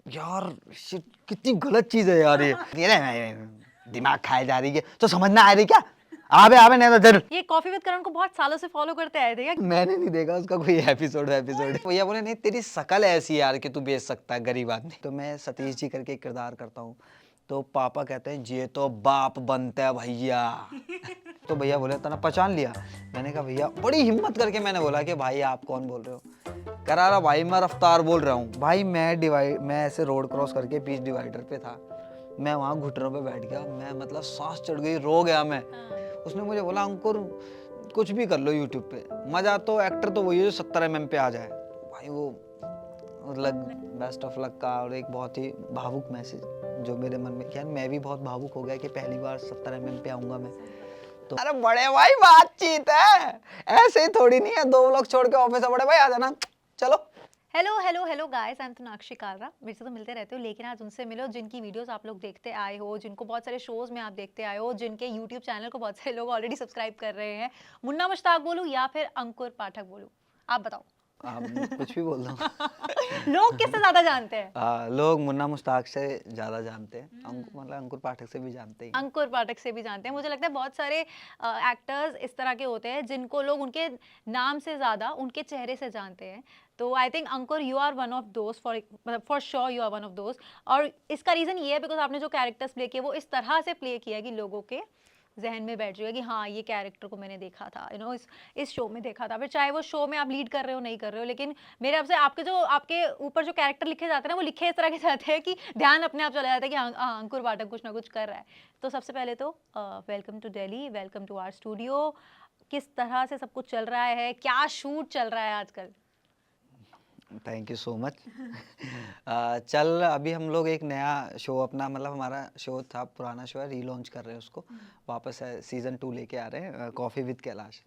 यार शिट, कितनी गलत चीज है यार ये दिमाग खाए जा रही है तो समझना आ रही क्या? आबे आबे नहीं तो जरूर। ये कॉफी विद करण को बहुत सालों से फॉलो करते आए थे क्या? मैंने नहीं देखा उसका कोई एपिसोड भैया बोले नहीं तेरी शकल ऐसी है यार कि तू बेच सकता है गरीब आदमी। तो मैं सतीश जी करके किरदार करता हूँ। तो पापा कहते हैं ये तो बाप बनता है भैया। तो भैया बोले तना पहचान लिया। मैंने कहा भैया, बड़ी हिम्मत करके मैंने बोला कि भाई आप कौन बोल रहे हो? करा रहा भाई मैं रफ्तार बोल रहा हूँ। भाई मैं ऐसे रोड क्रॉस करके बीच डिवाइडर पे था। मैं वहाँ घुटनों पे बैठ गया, मैं मतलब सांस चढ़ गई, रो गया मैं। उसने मुझे बोला अंकुर कुछ भी कर लो यूट्यूब पे, मजा तो एक्टर तो वही है जो 70 mm पे आ जाए। भाई वो मतलब बेस्ट ऑफ लक का और एक बहुत ही भावुक मैसेज जो मेरे मन में, क्या मैं भी बहुत भावुक हो गया कि पहली बार 70 mm पे आऊंगा मैं। तो अरे बड़े भाई बातचीत है, ऐसे ही थोड़ी नहीं है 2 व्लॉग छोड़ के ऑफिस से बड़े भाई आ जाना चलो। Hello hello hello guys, I am Tanakshi Kalra. मेरे से तो मिलते रहते हो, लेकिन आज उनसे मिलो जिनकी वीडियोस आप लोग देखते आए हो, जिनको बहुत सारे शोज में आप देखते आए हो, जिनके यूट्यूब चैनल को बहुत सारे लोग ऑलरेडी सब्सक्राइब कर रहे हैं। मुन्ना मुश्ताक बोलूं या फिर अंकुर पाठक बोलूं, आप बताओ। आप कुछ भी बोल दो। लोग किससे ज्यादा जानते हैं? लोग मुन्ना मुश्ताक से ज्यादा जानते हैं, मतलब अंकुर पाठक से भी जानते हैं। अंकुर पाठक से भी जानते हैं। मुझे लगता है बहुत सारे एक्टर्स इस तरह के होते हैं जिनको लोग उनके नाम से ज्यादा उनके चेहरे से जानते हैं। तो I think Ankur you are one of दोस्त, for sure you are one of दोस्त। और इसका रीजन ये है बिकॉज आपने जो कैरेक्टर्स प्ले किए वो इस तरह से प्ले किया कि लोगों के जहन में बैठ जाएगा कि हाँ ये कैरेक्टर को मैंने देखा था, यू नो, इस शो में देखा था। फिर चाहे वो शो में आप लीड कर रहे हो नहीं कर रहे हो, लेकिन मेरे आपसे आपके ऊपर जो कैरेक्टर लिखे जाते हैं ना वो लिखे इस तरह के जाते हैं कि ध्यान अपने आप चला जाता है कि हाँ अंकुर पाठक कुछ ना कुछ कर रहा है। तो सबसे पहले तो welcome to Delhi, welcome to our studio. किस तरह से सब कुछ चल रहा है, क्या शूट चल रहा है आजकल? Thank you so much. चल अभी हम लोग एक नया शो अपना, मतलब हमारा शो था पुराना शो है, रीलॉन्च कर रहे हैं उसको वापस है, सीजन 2 लेके आ रहे हैं, कॉफ़ी विद कैलाश।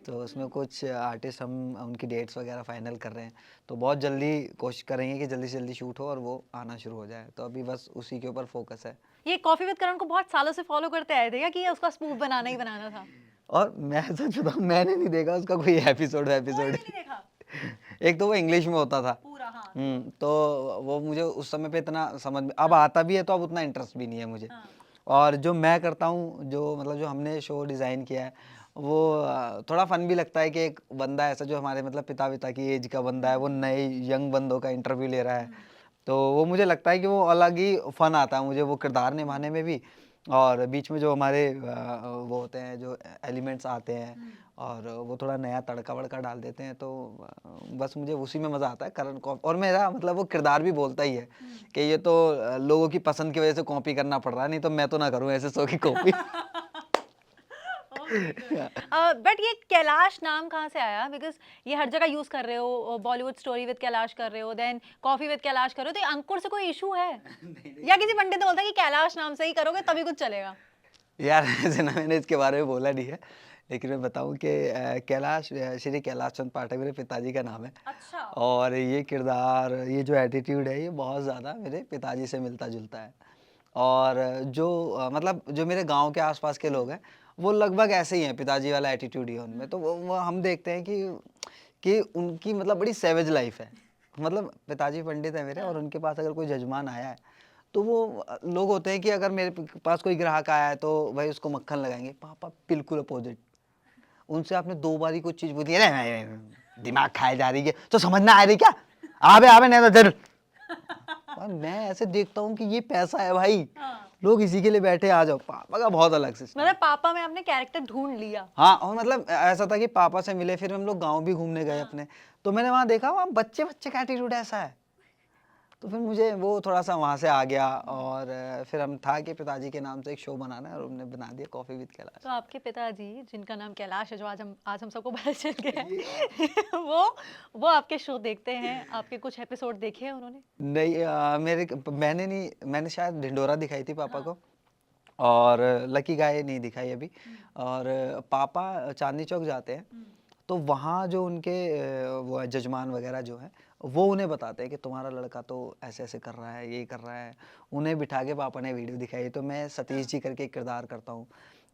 तो उसमें कुछ आर्टिस्ट हम उनकी डेट्स वगैरह फाइनल कर रहे हैं। तो बहुत जल्दी कोशिश करेंगे कि जल्दी से जल्दी शूट हो और वो आना शुरू हो जाए। तो अभी बस उसी के ऊपर फोकस है। ये कॉफी विद करण को बहुत सालों से फॉलो करते आए थे क्या कि ये उसका स्पूफ बनाना ही बनाना था? और मैं सच बताऊं, मैंने नहीं देखा उसका कोई एपिसोड देखा एक तो वो इंग्लिश में होता था पूरा, हाँ। तो वो मुझे उस समय पे इतना समझ में, अब आता भी है तो अब उतना इंटरेस्ट भी नहीं है मुझे। और जो मैं करता हूँ, जो मतलब जो हमने शो डिज़ाइन किया है, वो थोड़ा फन भी लगता है कि एक बंदा ऐसा जो हमारे मतलब पिता की एज का बंदा है, वो नए यंग बंदों का इंटरव्यू ले रहा है। तो वो मुझे लगता है कि वो अलग ही फन आता है मुझे वो किरदार निभाने में भी। और बीच में जो हमारे वो होते हैं जो एलिमेंट्स आते हैं और वो थोड़ा नया तड़का वड़का डाल देते हैं, तो बस मुझे उसी में मज़ा आता है। करण को और मेरा मतलब वो किरदार भी बोलता ही है कि ये तो लोगों की पसंद की वजह से कॉपी करना पड़ रहा है, नहीं तो मैं तो ना करूँ ऐसे शो की कॉपी। बट ये कैलाश नाम कहाँ से आया? बिकॉज ये हर जगह यूज कर रहे हो, बॉलीवुड स्टोरी विद कैलाश कर रहे हो, देन कॉफी विद कैलाश कर रहे हो, तो अंकुर से कोई इशू है? या किसी पंडित ने बोलता है कि कैलाश नाम से ही करोगे तभी कुछ चलेगा? यार ऐसे ना मैंने इसके बारे में बोला नहीं है, लेकिन मैं बताऊं कि कैलाश श्री कैलाश चंद पाठक मेरे पिताजी का नाम है। अच्छा। और ये किरदार, ये जो एटीट्यूड है, ये बहुत ज़्यादा मेरे पिताजी से मिलता जुलता है। और जो मतलब जो मेरे गांव के आसपास के लोग हैं, वो लगभग ऐसे ही हैं, पिताजी वाला एटीट्यूड ही है उनमें। तो वो हम देखते हैं कि उनकी मतलब बड़ी सेवेज लाइफ है। मतलब पिताजी पंडित है मेरे, और उनके पास अगर कोई जजमान आया है तो वो लोग होते हैं कि अगर मेरे पास कोई ग्राहक आया है तो भाई उसको मक्खन लगाएंगे। पापा बिल्कुल अपोजिट। उनसे आपने 2 बार ही कुछ चीज पूछी है, दिमाग खाए जा रही है तो समझना आ रही क्या? आबे आबे नहीं तो जरूर। और मैं ऐसे देखता हूँ कि ये पैसा है भाई, लोग इसी के लिए बैठे, आ जाओ। पापा का बहुत अलग सिस्टम। मतलब पापा में आपने कैरेक्टर ढूंढ लिया। हाँ, और मतलब ऐसा था कि पापा से मिले, फिर हम लोग गांव भी घूमने गए अपने। तो मैंने वहां देखा वहां बच्चे बच्चे का एटीट्यूड ऐसा है। तो फिर मुझे वो थोड़ा सा वहाँ से आ गया। और फिर हम था कि पिताजी के नाम से एक शो बनाना है, और हमने बना दिया कॉफ़ी विद कैलाश। तो आपके पिताजी जिनका नाम कैलाश है, जो आज हम सबको पता चल गया है, वो आपके शो देखते हैं? आपके कुछ एपिसोड देखे हैं उन्होंने? नहीं मैंने नहीं, मैंने शायद ढिंडोरा दिखाई थी पापा को, और लकी गाय नहीं दिखाई अभी। और पापा चांदनी चौक जाते हैं, तो वहाँ जो उनके वो जजमान वगैरह जो हैं, वो उन्हें बताते हैं कि तुम्हारा लड़का तो ऐसे ऐसे कर रहा है, ये कर रहा है। उन्हें बिठा के पापा ने वीडियो दिखाई। तो मैं सतीश जी करके एक किरदार करता हूँ।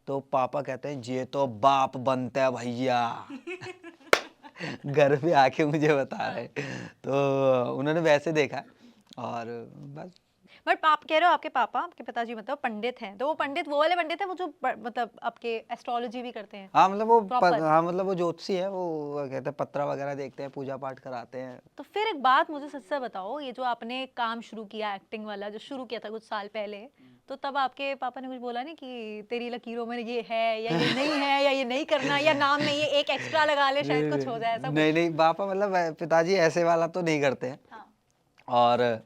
तो पापा कहते हैं ये तो बाप बनता है भैया। घर पे आके मुझे बता रहे। तो उन्होंने वैसे देखा। और बस। बट आप कह रहे हो आपके पापा, आपके पिताजी मतलब पंडित हैं, तो वो पंडित वो वाले पंडित हैं वो जो मतलब आपके एस्ट्रोलॉजी भी करते हैं हाँ मतलब वो प्रॉपर? हाँ मतलब वो ज्योतिषी है, वो कहते हैं पत्रा वगैरह देखते हैं, पूजा पाठ कराते हैं। तो फिर एक बात मुझे सच से बताओ, ये जो आपने काम शुरू किया एक्टिंग वाला, जो शुरू किया था कुछ साल पहले, तो तब आपके पापा ने कुछ बोला नहीं कि तेरी लकीरों में ये है या ये नहीं है, या ये नहीं करना, या नाम में ये एक एक्स्ट्रा लगा ले शायद कुछ हो जाए, ऐसा नहीं कुछ? नहीं पापा मतलब पिताजी ऐसे वाला तो नहीं करते हैं। हाँ। और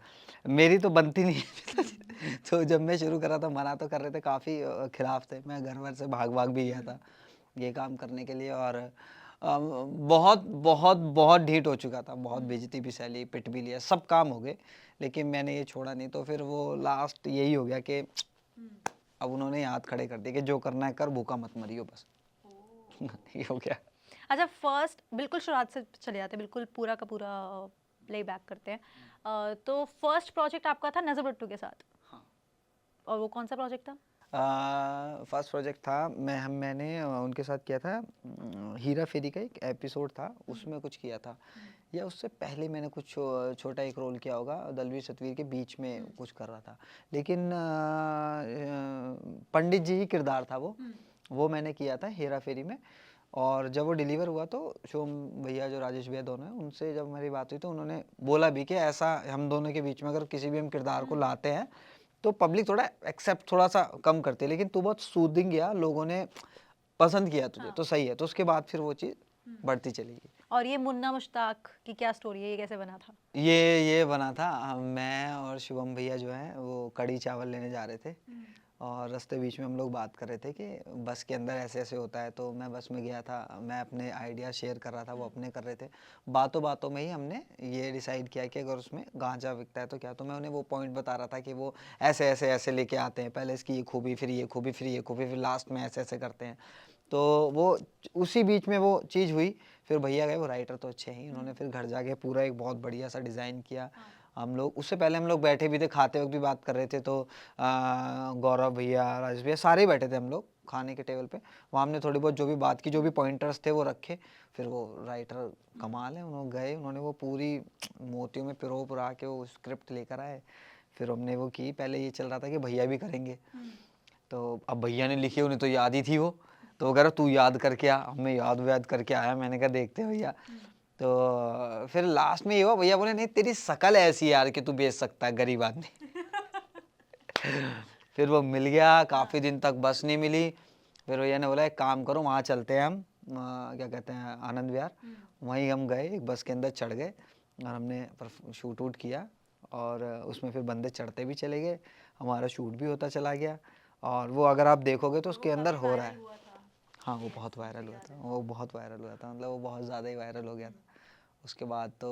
मेरी तो बनती नहीं है पिताजी। तो जब मैं शुरू करा था मना तो कर रहे थे, काफ़ी खिलाफ थे, मैं घर वर से भाग भाग भी गया था ये काम करने के लिए। और बहुत बहुत बहुत ढीठ हो चुका था, बहुत बेइज्जती भी सहली, पिट भी लिया, सब काम हो गए, लेकिन मैंने ये छोड़ा नहीं। तो फिर वो लास्ट यही हो गया कि अब उन्होंने हाथ खड़े कर दिए कि जो करना है कर, भूखा मत मरियो बस। ये हो गया। अच्छा, फर्स्ट बिल्कुल शुरुआत से चले जाते हैं, बिल्कुल पूरा का पूरा प्ले बैक करते हैं। तो फर्स्ट प्रोजेक्ट आपका था नज़र बट्टू के साथ। हाँ। और वो कौन सा प्रोजेक्ट था? फर्स्ट प्रोजेक्ट था, मैंने उनके साथ किया था, हीरा फेरी का एक एपिसोड था, उसमें कुछ किया था, या उससे पहले मैंने कुछ छोटा एक रोल किया होगा, दलवीर सतवीर के बीच में कुछ कर रहा था। लेकिन पंडित जी ही किरदार था वो मैंने किया था हीरा फेरी में। और जब वो डिलीवर हुआ तो शिवम भैया जो राजेश भैया दोनों हैं, उनसे जब मेरी बात हुई तो उन्होंने बोला भी कि ऐसा हम दोनों के बीच में अगर किसी भी हम किरदार को लाते हैं तो पब्लिक थोड़ा एक्सेप्ट थोड़ा सा कम करती है, लेकिन तू बहुत सूदिंग गया, लोगों ने पसंद किया तुझे, तो सही है। तो उसके बाद फिर वो चीज़ बढ़ती चली गई। और ये मुन्ना मुश्ताक की क्या स्टोरी है, ये कैसे बना था? ये बना था, मैं और शिवम भैया जो हैं वो कड़ी चावल लेने जा रहे थे, और रास्ते बीच में हम लोग बात कर रहे थे कि बस के अंदर ऐसे ऐसे होता है। तो मैं बस में गया था, मैं अपने आइडिया शेयर कर रहा था, वो अपने कर रहे थे। बातों बातों में ही हमने ये डिसाइड किया कि अगर उसमें गांजा बिकता है तो क्या। तो मैं उन्हें वो पॉइंट बता रहा था कि वो ऐसे ऐसे ऐसे लेके आते हैं, पहले इसकी ये खूबी, फिर ये खूबी, फिर ये खूबी, फिर लास्ट में ऐसे ऐसे करते हैं। तो वो उसी बीच में वो चीज़ हुई। फिर भैया गए, वो राइटर तो अच्छे ही, उन्होंने फिर घर जाके पूरा एक बहुत बढ़िया सा डिज़ाइन किया। हम लोग उससे पहले हम लोग बैठे भी थे, खाते वक्त भी बात कर रहे थे, तो गौरव भैया, राजेश भैया, सारे ही बैठे थे हम लोग खाने के टेबल पे। वहाँ हमने थोड़ी बहुत जो भी बात की, जो भी पॉइंटर्स थे वो रखे। फिर वो राइटर कमाल है, उन्होंने गए, उन्होंने वो पूरी मोतियों में पिरो पुरा के वो स्क्रिप्ट लेकर आए। फिर हमने वो की, पहले ये चल रहा था कि भैया भी करेंगे, तो अब भैया ने लिखी, उन्हें तो याद ही थी वो, तो वो कह रहा तू याद करके आ। हमें याद करके आया, मैंने कहा देखते हैं भैया। तो फिर लास्ट में ये हुआ, भैया बोले नहीं तेरी शकल ऐसी है यार कि तू बेच सकता है, गरीब आदमी। फिर वो मिल गया, काफ़ी दिन तक बस नहीं मिली। फिर भैया ने बोला एक काम करो, वहाँ चलते हैं हम, क्या कहते हैं, आनंद विहार। वहीं हम गए, एक बस के अंदर चढ़ गए और हमने शूट वूट किया। और उसमें फिर बंदे चढ़ते भी चले गए, हमारा शूट भी होता चला गया। और वो अगर आप देखोगे तो उसके अंदर हो रहा है। हाँ वो बहुत वायरल हुआ था, वो बहुत वायरल हुआ था, मतलब वो बहुत ज़्यादा ही वायरल हो गया था। उसके बाद तो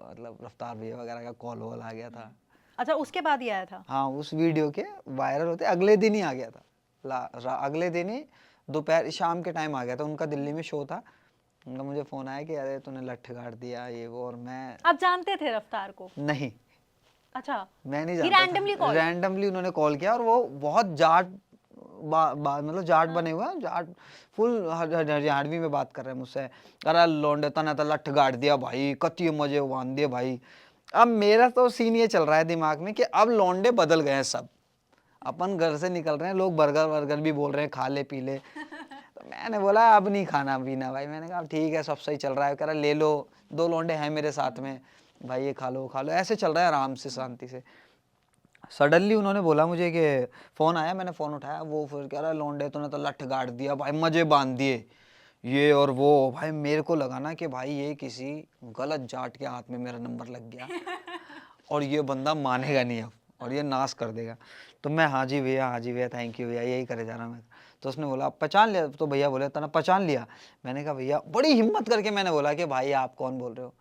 मतलब रफ्तार भैया वगैरह का कॉल वॉल आ गया था। अच्छा, उसके बाद ही आया था? हाँ उस वीडियो के वायरल होते अगले दिन ही आ गया था, अगले दिन ही दोपहर शाम के टाइम आ गया था। उनका दिल्ली में शो था, उनका मुझे फ़ोन आया कि अरे तूने लठ गाड़ दिया ये वो। और मैं आप जानते थे रफ्तार को? नहीं, अच्छा, मैं नहीं ही जानता रैंडमली था, कॉल? रैंडमली उन्होंने कॉल किया। और वो बहुत जाट मतलब जाट बने हुए हैं, जाट फुल हरियाणवी में बात कर रहे हैं मुझसे। अरे लौंडे तना तो लठ गाड़ दिया भाई, कति मजे बांध दिए भाई। अब मेरा तो सीन ये चल रहा है दिमाग में कि अब लौंडे बदल गए हैं सब, अपन घर से निकल रहे हैं, लोग बर्गर वर्गर भी बोल रहे हैं खा ले पी ले। तो मैंने बोला अब नहीं खाना पीना भाई। मैंने कहा ठीक है सब सही चल रहा है। कह रहा ले लो, दो लौंडे हैं मेरे साथ में भाई, ये खा लो खा लो। ऐसे चल रहा है आराम से शांति से। सडनली उन्होंने बोला मुझे कि फ़ोन आया, मैंने फ़ोन उठाया, वो फिर कह रहा है लौंडे तूने तो लठ गाड़ दिया भाई, मजे बांध दिए ये और वो। भाई मेरे को लगा ना कि भाई ये किसी गलत जाट के हाथ में मेरा नंबर लग गया और ये बंदा मानेगा नहीं अब और ये नाश कर देगा। तो मैं हाँ जी भैया थैंक यू भैया, यही करे जा रहा मैं। तो उसने बोला पहचान लिया? तो भैया बोले तना पहचान लिया। मैंने कहा भैया, बड़ी हिम्मत करके मैंने बोला कि भाई आप कौन बोल रहे हो?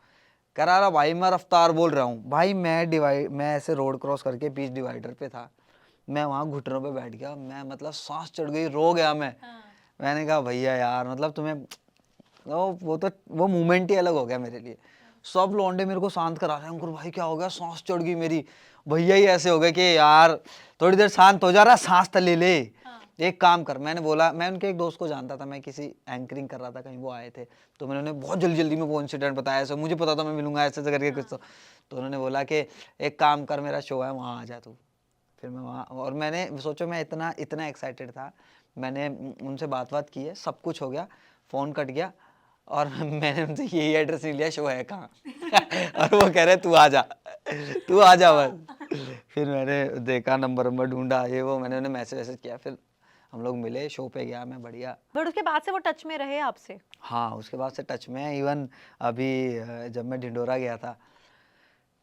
कह रहा भाई मैं रफ्तार बोल रहा हूँ। भाई मैं ऐसे रोड क्रॉस करके बीच डिवाइडर पे था, मैं वहाँ घुटनों पे बैठ गया, मैं मतलब सांस चढ़ गई, रो गया मैं। मैंने कहा भैया यार मतलब तुम्हें वो मोमेंट ही अलग हो गया मेरे लिए। सब लौंडे मेरे को शांत करा रहे हैं, अंकुर भाई क्या हो गया, सांस चढ़ गई मेरी। भैया ही ऐसे हो गए कि यार थोड़ी देर शांत हो जा रहा, सांस तो ले ले। एक काम कर, मैंने बोला, मैं उनके एक दोस्त को जानता था, मैं किसी एंकरिंग कर रहा था कहीं, वो आए थे, तो मैंने उन्हें बहुत जल्दी जल्दी में वो इंसिडेंट बताया, ऐसा मुझे पता था मैं मिलूंगा ऐसे ऐसे करके कुछ, तो उन्होंने बोला कि एक काम कर, मेरा शो है वहाँ आ जा तू। फिर मैं वहाँ, और मैंने सोचो मैं इतना इतना एक्साइटेड था, मैंने उनसे बात की है, सब कुछ हो गया, फ़ोन कट गया, और मैंने उनसे यही एड्रेस नहीं लिया, शो है कहाँ और वो कह रहे तू आ जा, तू आ जा बस। फिर मैंने देखा, नंबर ढूंढा, ये वो, मैंने उन्हें मैसेज वैसेज किया, फिर हम लोग मिले, शो पे गया मैं, बढ़िया। बट उसके बाद से वो टच में रहे आपसे? हाँ, उसके बाद से टच में है। इवन अभी जब मैं ढिंढोरा गया था,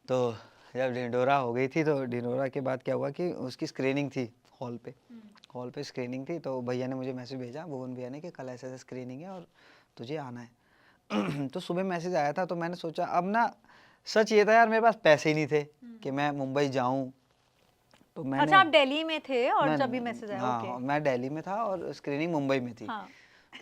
तो जब ढिंढोरा हो गई थी, तो ढिंढोरा के बाद क्या हुआ कि उसकी स्क्रीनिंग थी हॉल पे, हॉल पे स्क्रीनिंग थी, तो भैया ने मुझे मैसेज भेजा, भुवन भैया ने, कि कल ऐसे ऐसे स्क्रीनिंग है और तुझे आना है। तो सुबह मैसेज आया था, तो मैंने सोचा, अब ना सच ये था यार, मेरे पास पैसे ही नहीं थे कि मैं मुंबई जाऊं, तो मैंने, अच्छा, आप दिल्ली में थे और मैं, जब भी मैसेज आया? ओके। हाँ मैं दिल्ली में था और स्क्रीनिंग मुंबई में थी। हाँ।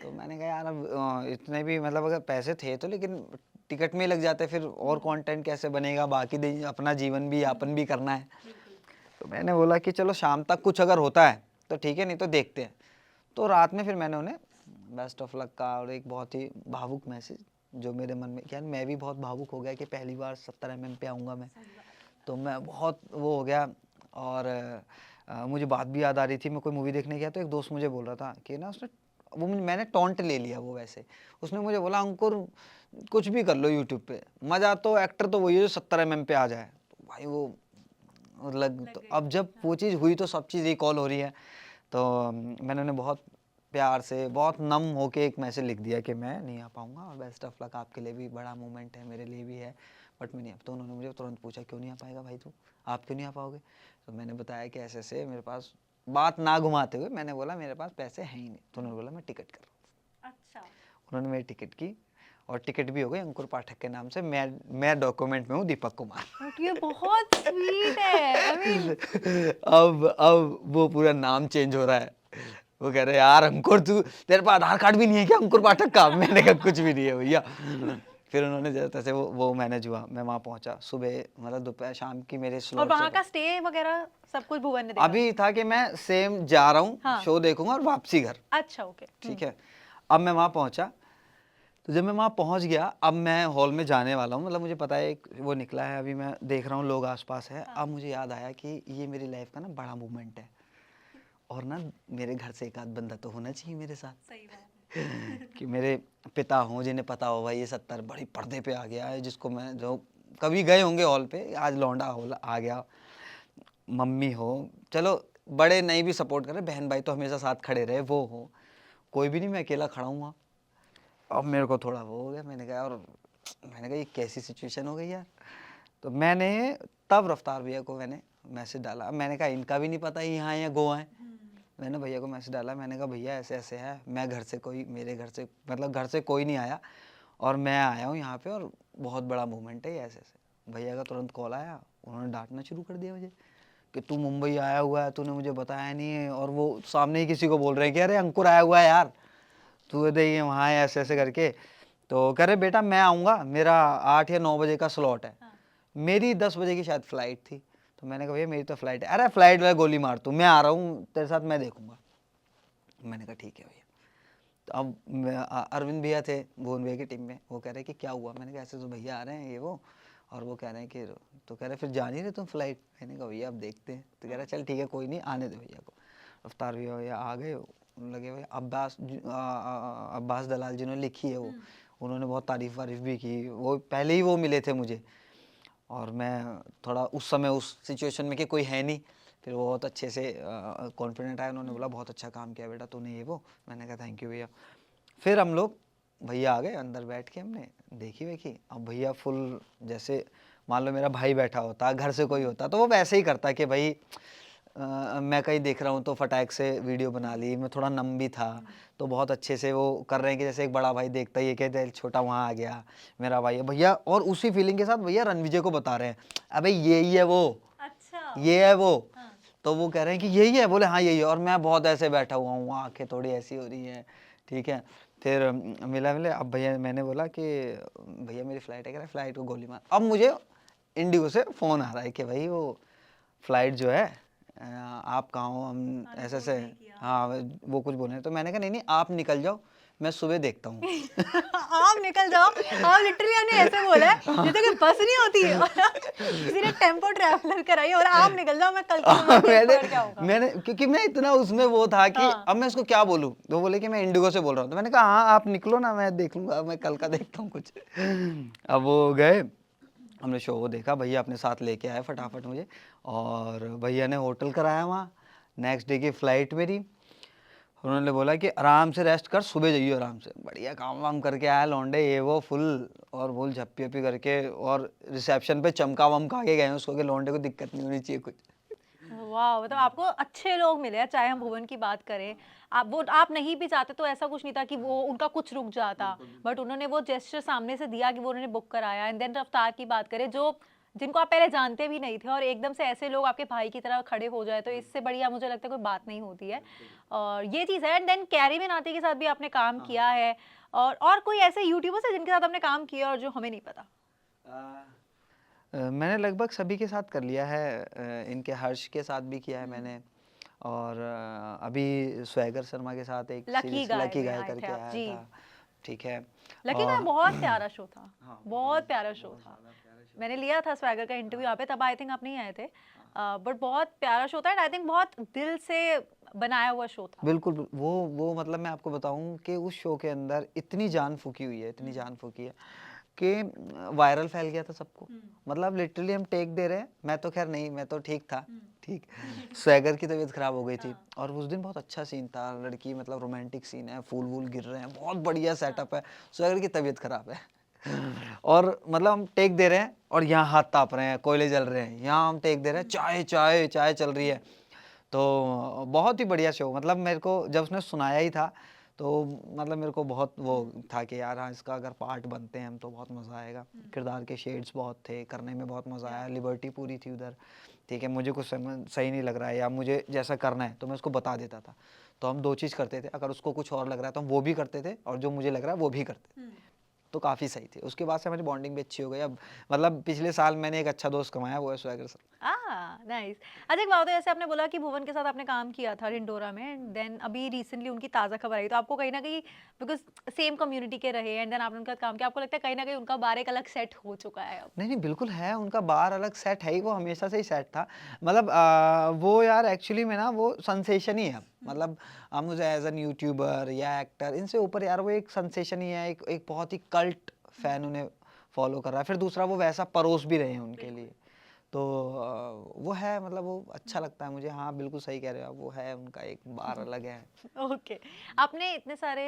तो मैंने कहा यार, अब इतने भी मतलब अगर पैसे थे तो, लेकिन टिकट में ही लग जाते, फिर और कंटेंट कैसे बनेगा, बाकी अपना जीवन भी यापन भी करना है। तो मैंने बोला कि चलो शाम तक कुछ अगर होता है तो ठीक है, नहीं तो देखते हैं। तो रात में फिर मैंने उन्हें बेस्ट ऑफ लक का और एक बहुत ही भावुक मैसेज, जो मेरे मन में, यार मैं भी बहुत भावुक हो गया कि पहली बार 70 mm पे आऊँगा मैं, तो मैं बहुत वो हो गया। और मुझे बात भी याद आ रही थी, मैं कोई मूवी देखने गया, तो एक दोस्त मुझे बोल रहा था कि ना, उसने वो मैंने टॉन्ट ले लिया वो वैसे, उसने मुझे बोला, अंकुर कुछ भी कर लो यूट्यूब पे, मज़ा तो एक्टर तो वही है जो 70 mm पे आ जाए। तो भाई वो लग, तो अब जब वो चीज़ हुई तो सब चीज़ रिकॉल हो रही है। तो मैंने उन्हें बहुत प्यार से, बहुत नम होके एक मैसेज लिख दिया कि मैं नहीं आ पाऊँगा, और बेस्ट ऑफ लक, आपके लिए भी बड़ा मोमेंट है, मेरे लिए भी है, बट मैं नहीं आ। तो उन्होंने मुझे तुरंत पूछा, क्यों नहीं आ पाएगा भाई तू, आप क्यों नहीं आ पाओगे? तो मैंने बताया कि ऐसे ऐसे मेरे पास, बात ना घुमाते हुए मैंने बोला मेरे पास पैसे हैं ही नहीं। तो उन्होंने बोला मैं टिकट कर रहा हूँ। अच्छा। उन्होंने मेरी टिकट की, और टिकट भी हो गई अंकुर पाठक के नाम से, मैं डॉक्यूमेंट में हूँ दीपक कुमार। बट ये बहुत स्वीट है, आई मीन। अब वो पूरा नाम चेंज हो रहा है। वो कह रहे यार अंकुर, तू, तेरे पास आधार कार्ड भी नहीं है क्या अंकुर पाठक का? मैंने कहा कुछ भी नहीं है भैया। फिर उन्होंने जैसे तैसे वो मैनेज हुआ, मैं वहाँ पहुँचा सुबह, मतलब दोपहर शाम की मेरे और स्लॉट वहाँ का स्टे वगैरह सब कुछ भुवन ने देखा? अभी था कि मैं सेम जा रहा हूँ, हाँ। शो देखूंगा और वापसी घर। अच्छा, ओके। ठीक है, अब मैं वहाँ पहुँचा, तो जब मैं वहाँ पहुँच गया, अब मैं हॉल में जाने वाला हूँ, मतलब मुझे पता है वो निकला है, अभी मैं देख रहा हूँ लोग आसपास है। अब मुझे याद आया कि ये मेरी लाइफ का ना बड़ा मूवमेंट है, और ना मेरे घर से एक आध बंदा तो होना चाहिए मेरे साथ। सही बात है। कि मेरे पिता हों, जिन्हें पता हो भाई ये 70 बड़ी पर्दे पे आ गया है, जिसको मैं, जो कभी गए होंगे हॉल पे, आज लौंडा हॉल आ गया। मम्मी हो, चलो बड़े नहीं भी सपोर्ट कर रहे, बहन भाई तो हमेशा साथ खड़े रहे, वो हो, कोई भी नहीं, मैं अकेला खड़ा हूँ वहाँ। अब मेरे को थोड़ा वो हो गया, मैंने कहा, और मैंने कहा ये कैसी सिचुएशन हो गई यार। तो मैंने तब रफ्तार भैया को मैंने मैसेज डाला, मैंने कहा इनका भी नहीं पता यहाँ है या गोवा है। मैंने भैया को मैसेज डाला, मैंने कहा भैया ऐसे ऐसे है, मैं घर से कोई, मेरे घर से मतलब घर से कोई नहीं आया, और मैं आया हूँ यहाँ पे, और बहुत बड़ा मूवमेंट है ये, ऐसे ऐसे। भैया का तुरंत कॉल आया, उन्होंने डांटना शुरू कर दिया मुझे कि तू मुंबई आया हुआ है, तूने मुझे बताया नहीं है, और वो सामने ही किसी को बोल रहे हैं कि अरे अंकुर आया हुआ है यार, तू देखिए वहाँ है, ऐसे ऐसे करके। तो कह रहे बेटा मैं आऊँगा, मेरा 8 या 9 बजे का स्लॉट है। मेरी 10 बजे की शायद फ्लाइट थी। तो मैंने कहा भैया मेरी तो फ्लाइट है। अरे फ्लाइट वाला गोली मार तू, मैं आ रहा हूँ तेरे साथ, मैं देखूंगा। मैंने कहा ठीक है भैया। तो अब अरविंद भैया थे भुवन भैया की टीम में, वो कह रहे कि क्या हुआ? मैंने कहा ऐसे तो भैया आ रहे हैं ये वो, और वो कह रहे हैं कि, तो कह रहे फिर जा नहीं रहे तुम फ्लाइट? मैंने कहा भैया अब देखते हैं। तो कह रहा चल ठीक है कोई नहीं, आने दे भैया को। रफ्तार भैया आ गए, लगे हुए। अब्बास दलाल जिन्होंने लिखी है वो, उन्होंने बहुत तारीफ वारीफ भी की, वो पहले ही वो मिले थे मुझे, और मैं थोड़ा उस समय उस सिचुएशन में कि कोई है नहीं, फिर वो बहुत अच्छे से कॉन्फिडेंट आया, उन्होंने बोला बहुत अच्छा काम किया बेटा तूने ये वो। मैंने कहा थैंक यू भैया। फिर हम लोग, भैया आ गए, अंदर बैठ के हमने देखी वेखी। अब भैया फुल, जैसे मान लो मेरा भाई बैठा होता, घर से कोई होता, तो वो वैसे ही करता कि भाई मैं कहीं देख रहा हूँ तो फटाक से वीडियो बना ली। मैं थोड़ा नम भी था, तो बहुत अच्छे से वो कर रहे हैं कि जैसे एक बड़ा भाई देखता ही है कि छोटा वहाँ आ गया, मेरा भाई है भैया। और उसी फीलिंग के साथ भैया रणविजय को बता रहे हैं, अबे यही है वो, अच्छा। ये है वो। तो वो कह रहे हैं कि यही है, बोले हाँ यही है। और मैं बहुत ऐसे बैठा हुआ हूँ, आंखें थोड़ी ऐसी हो रही हैं, ठीक है। फिर मिले अब भैया, मैंने बोला कि भैया मेरी फ़्लाइट है, कह रहा फ्लाइट को गोली मार। अब मुझे इंडिगो से फ़ोन आ रहा है कि भाई वो फ़्लाइट जो है आप कहाँ हो, हम मैंने ऐसे फोन ऐसे, नहीं किया। हाँ वो कुछ बोले, तो मैंने कहा नहीं नहीं आप निकल जाओ, मैं सुबह देखता हूँ। आप निकल जाओ, आप लिटरली आपने ऐसे बोला है जैसे कि बस नहीं होती है किसी ने टेम्पो ट्रैवलर कराई और आप निकल जाओ, मैं कल की सुबह ट्रेन मैंने पकड़ के आऊंगा। मैंने क्योंकि मैं इतना उसमें वो था कि हाँ। अब मैं इसको क्या बोलूं, तो वो बोले कि मैं इंडिगो से बोल रहा हूँ, तो मैंने कहा हाँ आप निकलो ना, मैं देख लूंगा, मैं कल का देखता हूँ कुछ। अब वो गए, हमने शो वो देखा, भैया अपने साथ लेके आए फटाफट मुझे, और भैया ने होटल कराया वहाँ, नेक्स्ट डे की फ्लाइट मेरी, उन्होंने बोला कि आराम से रेस्ट कर, सुबह जाइए आराम से, बढ़िया काम वाम करके आया लौंडे, ये वो फुल, और बोल झप्पी वप्पी करके, और रिसेप्शन पे चमका वमका के गए हैं उसको कि लौंडे को दिक्कत नहीं होनी चाहिए कुछ। वाह, मतलब आपको अच्छे लोग मिले हैं, चाहे हम भुवन की बात करें, आप नहीं भी चाहते तो ऐसा कुछ नहीं था कि वो उनका कुछ रुक जाता, बट उन्होंने वो जेस्चर सामने से दिया कि वो उन्होंने बुक कराया। एंड देन रफ्तार की बात करें, जो जिनको आप पहले जानते भी नहीं थे और एकदम से ऐसे लोग आपके भाई की तरह खड़े हो जाए, तो इससे बढ़िया मुझे लगता है कोई बात नहीं होती है। और ये चीज़ है। एंड देन कैरी मिनाटी के साथ भी आपने काम किया है, और कोई ऐसे यूट्यूबर्स है जिनके साथ आपने काम किया और जो हमें नहीं पता? मैंने लगभग सभी के साथ कर लिया है, इनके हर्ष के साथ भी किया है मैंने, और अभी स्वैगर शर्मा के साथ एक लकी सीरीज गाय लकी में गाय आए थे करके आप आया जी। था, ठीक है। लकी गाय और बहुत प्यारा शो था, हाँ, बहुत प्यारा शो था। मैंने लिया था स्वैगर का इंटरव्यू यहाँ पे, तब आई थिंक आप नहीं आए थे, बट बहुत प्यारा शो था। एंड आई थिंक बहुत दिल से बनाया हुआ शो था। बिल्कुल वो मतलब मैं आपको बताऊं कि उस शो के अंदर इतनी जान फूकी हुई है, इतनी जान फूकी है कि वायरल फैल गया था सबको। मतलब लिटरली हम टेक दे रहे हैं, मैं तो खैर नहीं, मैं तो ठीक था, ठीक। स्वैगर की तबीयत खराब हो गई थी, और उस दिन बहुत अच्छा सीन था, लड़की मतलब रोमांटिक सीन है, फूल वूल गिर रहे हैं, बहुत बढ़िया सेटअप है, स्वैगर की तबीयत खराब है। और मतलब हम टेक दे रहे हैं और यहाँ हाथ ताप रहे हैं, कोयले जल रहे हैं, यहाँ हम टेक दे रहे हैं, चाय चाय चाय चल रही है। तो बहुत ही बढ़िया शो, मतलब मेरे को जब उसने सुनाया ही था तो मतलब मेरे को बहुत वो था कि यार हाँ इसका अगर पार्ट बनते हैं हम तो बहुत मज़ा आएगा। किरदार के शेड्स बहुत थे, करने में बहुत मज़ा आया, लिबर्टी पूरी थी उधर, ठीक है। मुझे कुछ समझ सही नहीं लग रहा है या मुझे जैसा करना है तो मैं उसको बता देता था, तो हम दो चीज़ करते थे, अगर उसको कुछ और लग रहा है तो हम वो भी करते थे, और जो मुझे लग रहा है वो भी करते थे, तो काफ़ी सही थे। उसके बाद से हमारी बॉन्डिंग भी अच्छी हो गई। अब मतलब पिछले साल मैंने एक अच्छा दोस्त कमाया, वो है स्वैगर सर। नाइस। अच्छा, एक बात है, जैसे आपने बोला कि भुवन के साथ आपने काम किया था डिंडोरा में, एंड देन अभी रिसेंटली उनकी ताज़ा खबर आई, तो आपको कहीं ना कहीं, बिकॉज सेम कम्युनिटी के रहे एंड देन आपने उनके साथ काम किया, आपको लगता है कहीं ना कहीं उनका बार एक अलग सेट हो चुका है अब? नहीं नहीं बिल्कुल है, उनका बार अलग सेट है ही, वो हमेशा से ही सेट था। मतलब वो यार एक्चुअली में ना वो सेंसेशन ही है, मतलब आप मुझे एज एन यूट्यूबर या एक्टर, इनसे ऊपर यार वो एक सेंसेशन ही है, एक बहुत ही कल्ट फैन उन्हें फॉलो कर रहा है, फिर दूसरा वो वैसा परोस भी रहे हैं उनके लिए, तो वो है, मतलब वो अच्छा लगता है मुझे। हाँ बिल्कुल सही कह रहे हो आप, वो है, उनका एक बार अलग है। ओके। आपने इतने सारे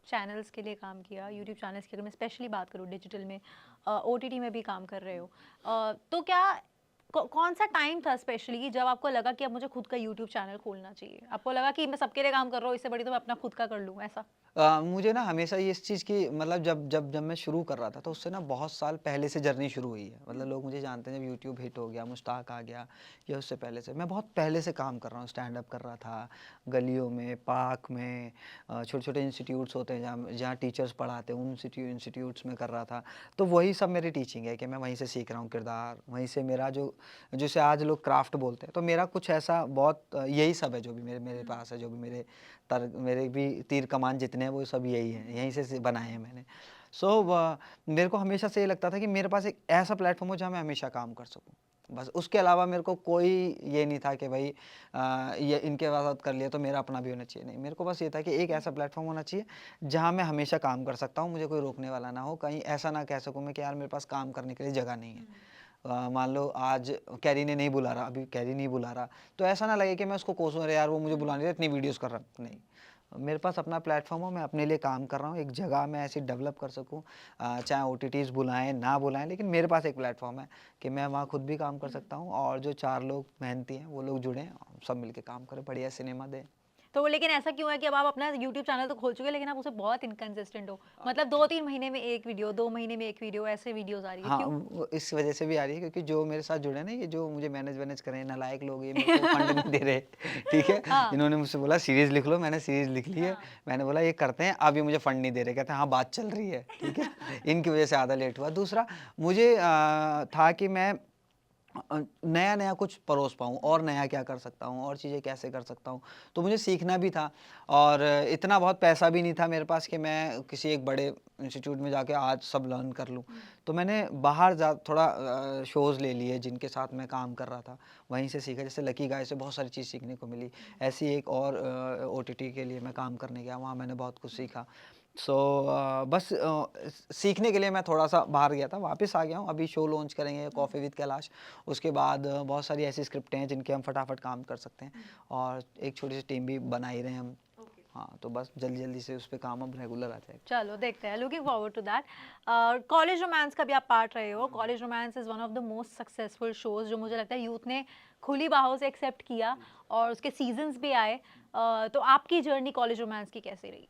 चैनल्स के लिए काम किया, यूट्यूब चैनल्स की अगर मैं स्पेशली बात करूँ, डिजिटल में, ओटीटी में भी काम कर रहे हो, तो क्या कौन सा टाइम था स्पेशली जब आपको लगा कि अब मुझे खुद का यूट्यूब चैनल खोलना चाहिए? आपको लगा कि मैं सबके लिए काम कर रहा हूँ, इससे बड़ी तो मैं अपना खुद का कर लूँ, ऐसा? मुझे ना हमेशा ये इस चीज़ की, मतलब जब मैं शुरू कर रहा था तो उससे ना बहुत साल पहले से जर्नी शुरू हुई है। मतलब लोग मुझे जानते हैं, जब यूट्यूब हिट हो गया, मुश्ताक आ गया, या उससे पहले से मैं बहुत पहले से काम कर रहा हूँ, स्टैंड अप कर रहा था गलियों में, पार्क में, छोटे छोटे इंस्टीट्यूट्स होते हैं जहाँ जहाँ टीचर्स पढ़ाते हैं, उन इंस्टीट्यूट्स में कर रहा था। तो वही सब मेरी टीचिंग है कि मैं वहीं से सीख रहा हूँ किरदार, वहीं से मेरा जो जिसे आज लोग क्राफ्ट बोलते हैं, तो मेरा कुछ ऐसा बहुत यही सब है जो भी मेरे मेरे पास है, जो भी मेरे भी तीर कमान जितने हैं वो सब यही है, यहीं से बनाए हैं मैंने। सो मेरे को हमेशा से ये लगता था कि मेरे पास एक ऐसा प्लेटफॉर्म हो जहाँ मैं हमेशा काम कर सकूँ, बस उसके अलावा मेरे को कोई ये नहीं था कि भाई ये इनके साथ कर लिया तो मेरा अपना भी होना चाहिए, नहीं, मेरे को बस ये था कि एक ऐसा प्लेटफॉर्म होना चाहिए जहाँ मैं हमेशा काम कर सकता हूँ, मुझे कोई रोकने वाला ना हो, कहीं ऐसा ना कह सकूँ मैं कि यार मेरे पास काम करने के लिए जगह नहीं है। मान लो आज कैरी ने नहीं बुला रहा, अभी कैरी नहीं बुला रहा, तो ऐसा ना लगे कि मैं उसको कोसूं, अरे यार वो मुझे बुला नहीं रहा, इतनी वीडियोस कर रहा, नहीं, मेरे पास अपना प्लेटफॉर्म हो, मैं अपने लिए काम कर रहा हूँ, एक जगह मैं ऐसी डेवलप कर सकूँ, चाहे ओटीटीज बुलाएं ना बुलाएं, लेकिन मेरे पास एक प्लेटफॉर्म है कि मैं वहाँ खुद भी काम कर सकता हूँ, और जो 4 लोग मेहनती हैं वो लोग जुड़ें, सब मिलके काम करें, बढ़िया सिनेमा दें। तो लेकिन ऐसा क्यों है कि अब आप अपना यूट्यूब चैनल तो खोल चुके हैं, लेकिन आप उसे बहुत इनकंसिस्टेंट हो, मतलब 2-3 महीने में एक वीडियो, 2 महीने में एक वीडियो, ऐसे वीडियोस आ रही है, हाँ, क्यों? वो इस वजह से भी आ रही है क्योंकि जो मेरे साथ जुड़े हैं ना, ये जो मुझे मैनेज कर रहे हैं, नालायक लोग, ये मेरे को फंड नहीं दे रहे, ठीक है। हाँ। इन्होंने मुझसे बोला सीरीज लिख लो, मैंने सीरीज लिख ली है, हाँ। मैंने बोला ये करते हैं, अब ये मुझे फंड नहीं दे रहे, कहते हैं हाँ बात चल रही है, ठीक है। इनकी वजह से आधा लेट हुआ। दूसरा मुझे था कि मैं नया नया कुछ परोस पाऊँ और नया क्या कर सकता हूँ और चीज़ें कैसे कर सकता हूँ। तो मुझे सीखना भी था और इतना बहुत पैसा भी नहीं था मेरे पास कि मैं किसी एक बड़े इंस्टीट्यूट में जाके आज सब लर्न कर लूँ। तो मैंने बाहर जा थोड़ा शोज़ ले लिए जिनके साथ मैं काम कर रहा था, वहीं से सीखा। जैसे लकी गाय से बहुत सारी चीज़ सीखने को मिली। ऐसी एक और ओटीटी के लिए मैं काम करने गया, वहाँ मैंने बहुत कुछ सीखा। सो बस सीखने के लिए मैं थोड़ा-सा बाहर गया था, वापस आ गया हूँ। अभी शो लॉन्च करेंगे कॉफ़ी विद कैलाश। उसके बाद बहुत सारी ऐसी स्क्रिप्टें हैं जिनके हम फटाफट काम कर सकते हैं और एक छोटी-सी टीम भी बना ही रहे हैं हम। हाँ, तो बस जल्दी-जल्दी से उस पे काम अब रेगुलर आ जाएगा। चलो देखते हैं, looking forward to that. College romance का भी आप पार्ट रहे हो। College romance is one of the most successful shows जो मुझे लगता है यूथ ने खुली बाहों से एक्सेप्ट किया और उसके सीजन्स भी आए। तो आपकी जर्नी कॉलेज रोमांस की कैसी रही?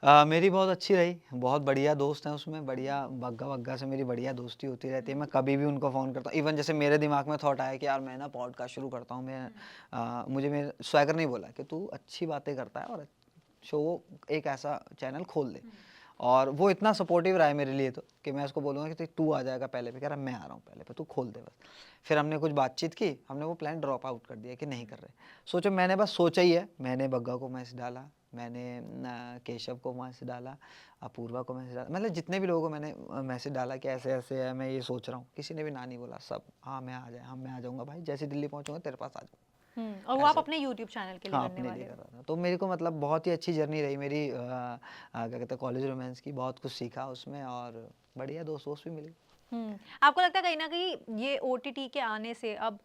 मेरी बहुत अच्छी रही, बहुत बढ़िया दोस्त हैं उसमें, बढ़िया बग्गा-वग्गा से मेरी बढ़िया दोस्ती होती रहती है। मैं कभी भी उनको फ़ोन करता हूँ, इवन जैसे मेरे दिमाग में थॉट आया कि यार मैं ना पॉडकास्ट शुरू करता हूँ। मुझे मेरे स्वैगर ने बोला कि तू अच्छी बातें करता है और शो एक ऐसा चैनल खोल दे। और वो इतना सपोर्टिव रहा है मेरे लिए तो कि मैं उसको बोलूँगा कि तू आ जाएगा पहले पे, कह रहा मैं आ रहा हूँ पहले पे, तू खोल दे बस। फिर हमने कुछ बातचीत की, हमने वो प्लान ड्रॉप आउट कर दिया कि नहीं कर रहे। सोचो मैंने बस सोचा ही है, मैंने बग्गा को मैसेज डाला, मैंने केशव को मैसेज डाला, अपूर्वा को मैसेज डाला, मतलब जितने भी लोगों को मैंने मैसेज डाला कि ऐसे-ऐसे है, मैं ये सोच रहा हूँ, किसी ने भी ना नहीं बोला। सब हाँ, मैं आ जाऊँगा भाई, जैसे दिल्ली पहुँचूँगा तेरे पास आ जाऊँगा, और वो आप ऐसे। अपने यूट्यूब चैनल के लिए हाँ, करने अपने वाले लिए कर हो। रहा था। तो मेरे को मतलब बहुत ही अच्छी जर्नी रही मेरी, क्या कहते हैं, कॉलेज रोमांस की। बहुत कुछ सीखा उसमें और बढ़िया दोस्त-वोस्त भी मिले। आपको लगता है कहीं ना कहीं ये ओटीटी के आने से अब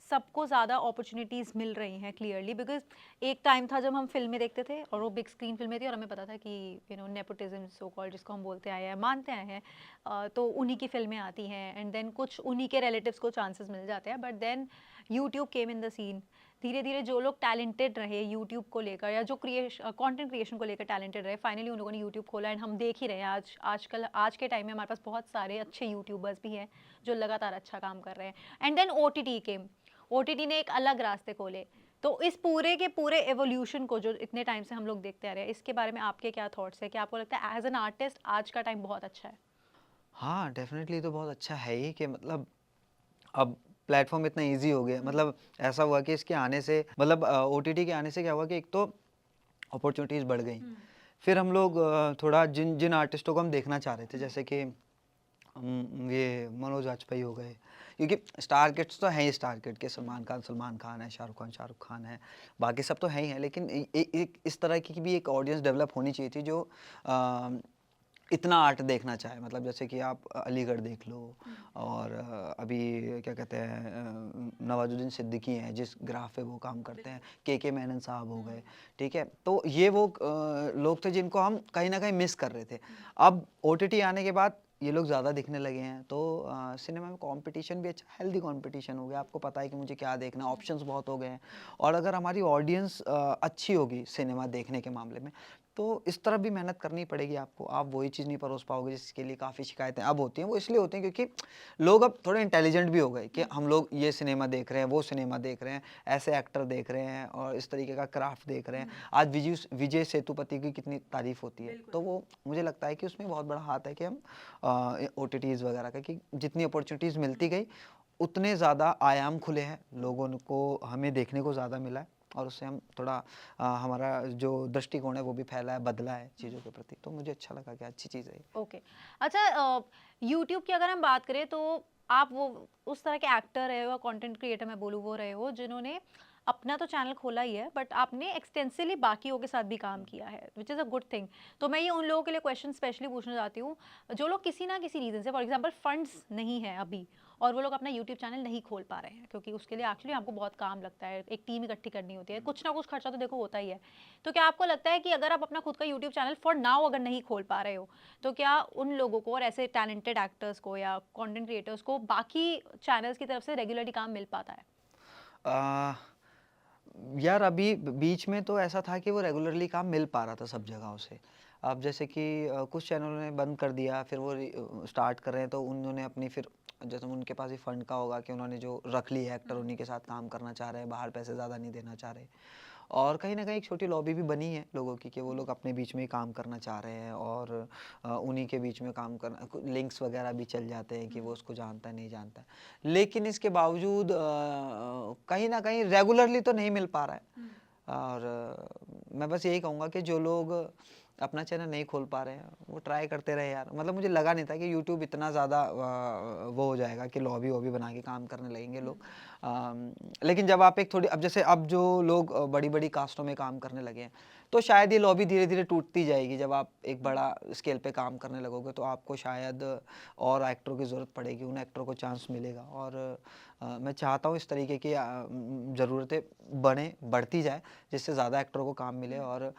सबको ज़्यादा अपॉर्चुनिटीज़ मिल रही हैं क्लियरली? बिकॉज एक टाइम था जब हम फिल्में देखते थे और वो बिग स्क्रीन फिल्में थी और हमें पता था कि नेपोटिज्म सो कॉल्ड जिसको हम बोलते आए हैं, मानते आए हैं, तो उन्हीं की फिल्में आती हैं एंड देन कुछ उन्हीं के रिलेटिव्स को चांसेस मिल जाते हैं। But then YouTube came in the scene. धीरे धीरे जो लोग टैलेंटेड रहे यूट्यूब को लेकर या जो कंटेंट क्रिएशन को लेकर टैलेंटेड रहे, फाइनली उन लोगों ने यूट्यूब खोला एंड हम देख ही रहे हैं आज के टाइम में हमारे पास बहुत सारे अच्छे यूट्यूबर्स भी हैं जो लगातार अच्छा काम कर रहे हैं। And then OTT came. OTT ने एक अलग रास्ते खोले। तो इस पूरे के पूरे एवोल्यूशन को जो इतने टाइम से हम लोग देखते आ रहे हैं, इसके बारे में आपके क्या थॉट्स है? कि आपको लगता है एज एन आर्टिस्ट आज का टाइम बहुत अच्छा है? हाँ, डेफ़िनेटली तो बहुत अच्छा है ही कि मतलब अब प्लेटफ़ॉर्म इतना ईज़ी हो गया है। मतलब ऐसा हुआ कि इसके आने से मतलब ओटीटी के आने से क्या हुआ कि एक तो अपॉर्च्युनिटीज़ बढ़ गई। फिर हम लोग थोड़ा जिन जिन आर्टिस्टों को हम देखना चाह रहे थे, जैसे कि ये मनोज वाजपेयी हो गए, क्योंकि स्टार किड्स तो हैं ही स्टार किड के, सलमान खान है, शाहरुख खान है, बाकी सब तो हैं ही हैं, लेकिन एक इस तरह की भी एक ऑडियंस डेवलप होनी चाहिए थी जो अ, इतना आर्ट देखना चाहे। मतलब जैसे कि आप अलीगढ़ देख लो और अभी क्या कहते हैं, नवाजुद्दीन सिद्दीकी हैं जिस ग्राफ पे वो काम करते हैं, के मेनन साहब हो गए, ठीक है। तो ये वो लोग थे जिनको हम कहीं ना कहीं मिस कर रहे थे। अब ओटीटी आने के बाद ये लोग ज़्यादा दिखने लगे हैं, तो सिनेमा में कंपटीशन भी अच्छा, हेल्दी कंपटीशन हो गया। आपको पता है कि मुझे क्या देखना, ऑप्शंस बहुत हो गए हैं। और अगर हमारी ऑडियंस अच्छी होगी सिनेमा देखने के मामले में, तो इस तरफ भी मेहनत करनी पड़ेगी आपको। आप वही चीज़ नहीं परोस पाओगे जिसके लिए काफ़ी शिकायतें अब होती हैं। वो इसलिए होती हैं क्योंकि लोग अब थोड़े इंटेलिजेंट भी हो गए कि हम लोग ये सिनेमा देख रहे हैं, वो सिनेमा देख रहे हैं, ऐसे एक्टर देख रहे हैं और इस तरीके का क्राफ्ट देख रहे हैं। आज विजय सेतुपति की कितनी तारीफ़ होती है, तो वो मुझे लगता है कि उसमें बहुत बड़ा हाथ है कि हम ओटीटीज़ वगैरह का, कि जितनी अपॉर्चुनिटीज़ मिलती गई उतने ज़्यादा आयाम खुले हैं, लोगों को हमें देखने को ज़्यादा मिला है और उससे हम थोड़ा हमारा जो दृष्टिकोण है वो भी फैला है, बदला है चीज़ों के प्रति। तो मुझे अच्छा लगा कि अच्छी चीज़ है ये। ओके। अच्छा, यूट्यूब की अगर हम बात करें तो आप वो उस तरह के एक्टर रहे हो या कंटेंट क्रिएटर मैं बोलूँ वो रहे हो जिन्होंने अपना तो चैनल खोला ही है बट आपने एक्सटेंसिवली बाकियों के साथ भी काम किया है, which is a good thing. तो मैं ये उन लोगों के लिए क्वेश्चन स्पेशली पूछना चाहती हूँ जो लोग किसी ना किसी रीज़न से, फॉर एग्जांपल फंड्स नहीं है अभी और वो लोग अपना यूट्यूब चैनल नहीं खोल पा रहे हैं क्योंकि उसके लिए एक्चुअली आपको बहुत काम लगता है, एक टीम इकट्ठी करनी होती है, कुछ ना कुछ खर्चा तो देखो होता ही है। तो क्या आपको लगता है कि अगर आप अपना खुद का यूट्यूब चैनल फॉर नाउ अगर नहीं खोल पा रहे हो तो क्या उन लोगों को और ऐसे टैलेंटेड एक्टर्स को या कंटेंट क्रिएटर्स को बाकी चैनल्स की तरफ से रेगुलरली काम मिल पाता है? आ, यार अभी बीच में तो ऐसा था कि वो रेगुलरली काम मिल पा रहा था सब जगहों से। अब जैसे कि कुछ चैनलों ने बंद कर दिया, फिर वो स्टार्ट कर रहे हैं, तो उन्होंने अपनी फिर जैसे उनके पास ही फंड का होगा कि उन्होंने जो रख ली है एक्टर, उन्हीं के साथ काम करना चाह रहे हैं, बाहर पैसे ज़्यादा नहीं देना चाह रहे। और कहीं ना कहीं एक छोटी लॉबी भी बनी है लोगों की कि वो लोग अपने बीच में ही काम करना चाह रहे हैं, और उन्हीं के बीच में काम करना, लिंक्स वगैरह भी चल जाते हैं कि वो उसको जानता है नहीं जानता है, लेकिन इसके बावजूद कहीं ना कहीं रेगुलरली तो नहीं मिल पा रहा है। और मैं बस यही कहूँगा कि जो लोग अपना चैनल नहीं खोल पा रहे हैं वो ट्राई करते रहे यार। मतलब मुझे लगा नहीं था कि यूट्यूब इतना ज़्यादा वो हो जाएगा कि लॉबी वॉबी बना के काम करने लगेंगे लोग। लेकिन जब आप एक थोड़ी, अब जैसे अब जो लोग बड़ी बड़ी कास्टों में काम करने लगे हैं, तो शायद ये लॉबी धीरे धीरे टूटती जाएगी। जब आप एक बड़ा स्केल पे काम करने लगोगे तो आपको शायद और एक्टरों की ज़रूरत पड़ेगी, उन एक्टरों को चांस मिलेगा। और मैं चाहता हूँ इस तरीके की ज़रूरतें बढ़ती जाए, जिससे ज़्यादा एक्टरों को काम मिले। और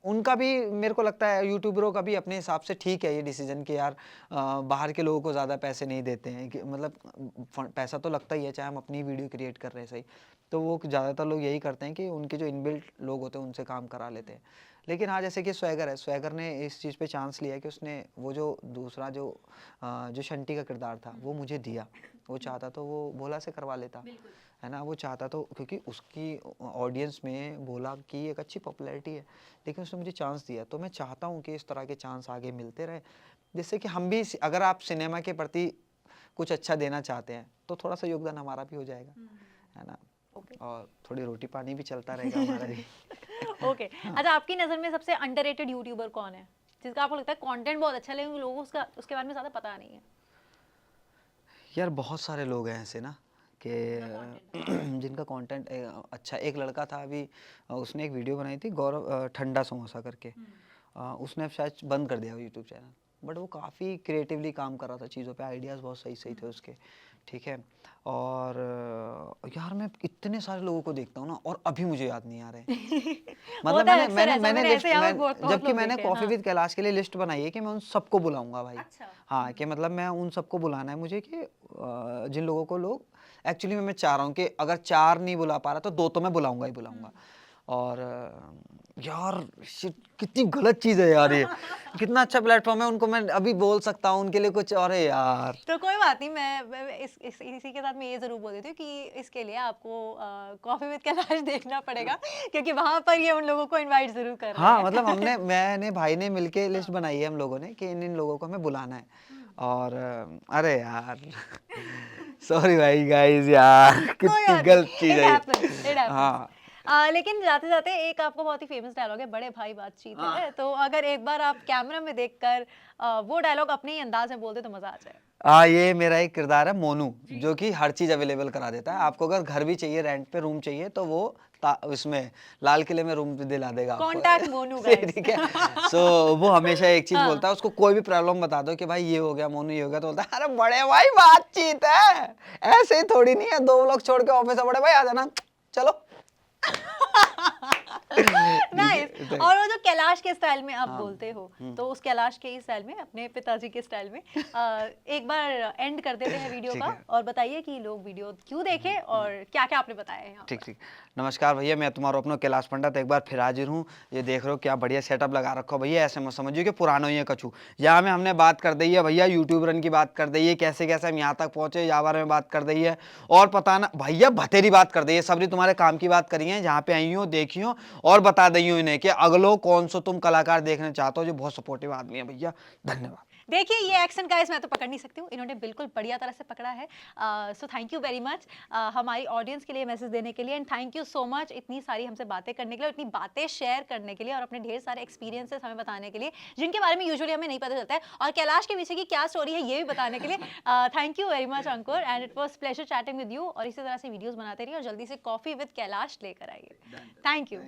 उनका भी, मेरे को लगता है यूट्यूबरों का भी अपने हिसाब से ठीक है ये डिसीजन कि यार बाहर के लोगों को ज़्यादा पैसे नहीं देते हैं, कि मतलब पैसा तो लगता ही है चाहे हम अपनी वीडियो क्रिएट कर रहे हैं सही, तो वो ज़्यादातर लोग यही करते हैं कि उनके जो इनबिल्ट लोग होते हैं उनसे काम करा लेते हैं। लेकिन हाँ, जैसे कि स्वैगर है, स्वैगर ने इस चीज़ पे चांस लिया कि उसने वो जो दूसरा जो शंटी का किरदार था वो मुझे दिया। वो चाहता तो वो भोला से करवा लेता, है ना। वो चाहता तो, क्योंकि उसकी ऑडियंस में भोला की एक अच्छी पॉपुलैरिटी है, लेकिन उसने मुझे चांस दिया। तो मैं चाहता हूँ कि इस तरह के चांस आगे मिलते रहे, जिससे कि हम भी, अगर आप सिनेमा के प्रति कुछ अच्छा देना चाहते हैं तो थोड़ा सा योगदान हमारा भी हो जाएगा, है ना। और थोड़ी रोटी पानी भी चलता रहेगा हमारा भी। ओके, अच्छा आपकी नज़र में सबसे अंडररेटेड यूट्यूबर कौन है, जिसका आपको लगता है कंटेंट बहुत अच्छा है लेकिन लोगों को उसके बारे में ज़्यादा पता नहीं है? यार बहुत सारे लोग हैं ऐसे ना कि जिनका कंटेंट अच्छा। एक लड़का था अभी, उसने एक वीडियो बनाई थी, गौरव ठंडा समोसा करके। उसने अब शायद बंद कर दिया यूट्यूब चैनल, बट वो काफ़ी क्रिएटिवली काम कर रहा था चीज़ों पे, आइडियाज़ बहुत सही सही थे उसके, ठीक है। और यार मैं इतने सारे लोगों को देखता हूँ ना, और अभी मुझे याद नहीं आ रहे। मतलब होता है मैंने अक्सर मैंने ऐसा, मैंने लिस्ट, ऐसे यहाँ पे बहुत जबकि लोग मैंने देखे हैं, कॉफ़ी हाँ। विद कैलाश के लिए लिस्ट बनाई है कि मैं उन सबको बुलाऊंगा भाई। अच्छा। हाँ, कि मतलब मैं उन सबको बुलाना है मुझे, कि जिन लोगों को लोग एक्चुअली मैं चाह रहा हूँ कि अगर 4 नहीं बुला पा रहा तो 2 तो मैं बुलाऊंगा ही बुलाऊंगा। और यार shit, कितनी गलत चीज़ है यार ये। कितना अच्छा प्लेटफॉर्म है, उनको मैं अभी बोल सकता हूँ उनके लिए कुछ, और यार तो कोई बात नहीं, मैं इसी के साथ मैं ये ज़रूर बोल देती हूँ कि इसके लिए आपको कॉफ़ी विद कैलाश देखना पड़ेगा, क्योंकि वहाँ पर ये उन लोगों को इनवाइट ज़रूर कर रहे हाँ, हैं। मतलब मैंने भाई ने मिलके लिस्ट बनाई है हम लोगों ने कि इन लोगों को हमें बुलाना है। और अरे यार सॉरी भाई गाइस यार, कोई कितनी बात गलत नहीं, चीज़ इट है ये। Happens, it happens. हाँ, लेकिन जाते जाते एक आपका बहुत ही फेमस डायलॉग है, बड़े भाई बातचीत है, तो अगर एक बार आप कैमरा में देखकर वो डायलॉग अपने ही अंदाज में बोल दे तो मजा आ जाए। ये मेरा एक किरदार है मोनू, जो कि हर चीज़ अवेलेबल करा देता है आपको। अगर घर भी चाहिए, रेंट पे रूम चाहिए, तो वो इसमें लाल किले में रूम दिला देगा आपको। Contact Monu guys. ठीक है। सो वो हमेशा एक चीज़ बोलता है, उसको कोई भी प्रॉब्लम बता दो कि भाई ये हो गया मोनू, ये हो गया, तो बोलता है अरे बड़े भाई बातचीत है, ऐसे ही थोड़ी नहीं है 2 लोग छोड़ के ऑफिस है, बड़े भाई आ जाना चलो। नाइस। और वो जो कैलाश के स्टाइल में आप हाँ, बोलते हो, तो उस कैलाश के ही स्टाइल में, अपने पिताजी के स्टाइल में एक बार एंड कर देते हैं वीडियो ठीक का, है। और बताइए कि लोग वीडियो क्यों देखें और क्या क्या आपने बताया है यहाँ ठीक पर। ठीक। नमस्कार भैया, मैं तुम्हारा अपना कैलाश पंडित एक बार फिर हाजिर हूँ। ये देख रहे हो क्या बढ़िया सेटअप लगा रखा हो भैया, ऐसे मत समझिए कि पुराना ही है कछू। यहाँ में हमने बात कर दी है भैया, यूट्यूब रन की बात कर दी है, कैसे कैसे हम यहाँ तक पहुँचे यहाँ बारे में बात कर दी है, और पता ना भैया भतेरी बात कर दी है, सबरी तुम्हारे काम की बात करी है, जहाँ पे आई हो देखी हो, और बता दी हो इन्हें कि अगलो कौन सो तुम कलाकार देखना चाहते हो, जो बहुत सपोर्टिव आदमी है भैया। धन्यवाद। देखिए ये एक्शन गाइस मैं तो पकड़ नहीं सकती हूँ, इन्होंने बिल्कुल बढ़िया तरह से पकड़ा है। So thank you very much हमारी ऑडियंस के लिए मैसेज देने के लिए, and thank you so much इतनी सारी हमसे बातें करने के लिए, इतनी बातें शेयर करने के लिए, और अपने ढेर सारे एक्सपीरियंसेस हमें बताने के लिए, जिनके बारे में यूजुअली हमें नहीं पता चलता है, और कैलाश के पीछे की क्या स्टोरी है ये भी बताने के लिए। Thank you very much Ankur, and it was pleasure chatting with you, और इसी तरह से वीडियोज़ बनाते रहिए और जल्दी से कॉफ़ी विद कैलाश लेकर आइए। Thank you.